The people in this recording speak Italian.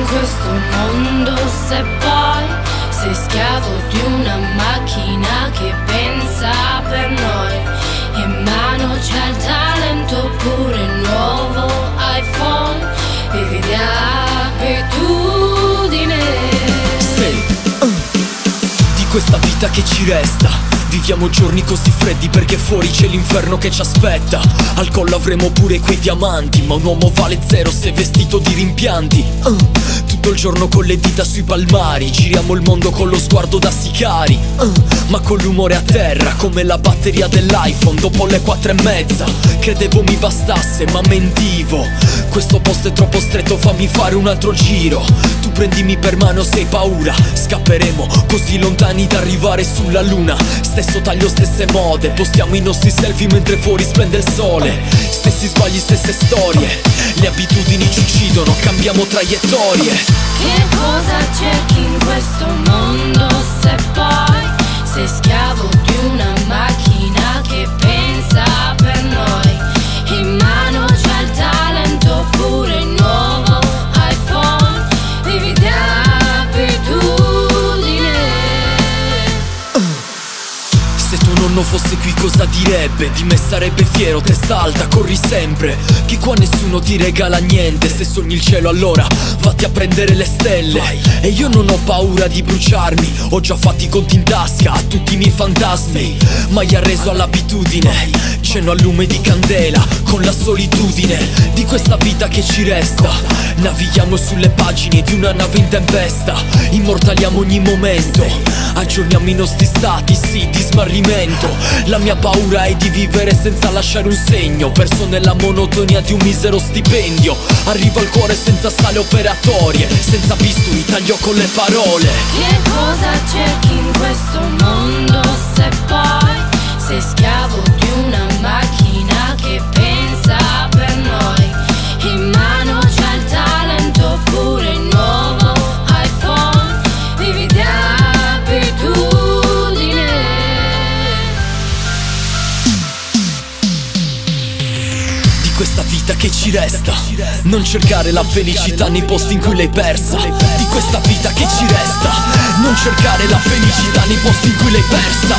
in questo mondo se poi sei schiavo di una macchina che pensa per noi? In mano c'è il talento oppure il nuovo iPhone, vivi di abitudine. Di questa vita che ci resta viviamo giorni così freddi perché fuori c'è l'inferno che ci aspetta. Al collo avremo pure quei diamanti, ma un uomo vale zero se vestito di rimpianti. Tutto il giorno con le dita sui palmari, giriamo il mondo con lo sguardo da sicari, ma con l'umore a terra come la batteria dell'iPhone dopo le 4:30. Credevo mi bastasse ma mentivo, questo posto è troppo stretto, fammi fare un altro giro. Tu prendimi per mano se hai paura, scapperemo così lontani da arrivare sulla luna. Stesso taglio, stesse mode, postiamo i nostri selfie mentre fuori splende il sole. Stessi sbagli, stesse storie, le abitudini ci uccidono, cambiamo traiettorie. Che cosa cerchi in questo mondo se poi sei schiavo di una macchina che pensa per noi? In mano c'è il talento oppure il nuovo iPhone, vivi di abitudine. Se tuo nonno fosse qui cosa direbbe? Di me sarebbe fiero, testa alta, corri sempre, che qua nessuno ti regala niente. Se sogni il cielo allora vatti a prendere le stelle. E io non ho paura di bruciarmi, ho già fatti i conti in tasca a tutti i miei fantasmi. Mai arreso all'abitudine, cenno al lume di candela con la solitudine di questa vita che ci resta. Navighiamo sulle pagine di una nave in tempesta, immortaliamo ogni momento, aggiorniamo i nostri stati, sì, di smarrimento. La mia paura è di vivere senza lasciare un segno, perso nella monotonia di un misero stipendio. Arrivo al cuore senza sale operatorie, senza bisturi, taglio con le parole. Che cosa cerchi in questo mondo se poi sei schiavo di una macchina che pensa per noi? In mano c'è il talento oppure il nuovo iPhone, vivi di abitudine. Di questa vita che ci resta, non cercare la felicità nei posti in cui l'hai persa. Di questa vita che ci resta, non cercare la felicità nei posti in cui l'hai persa.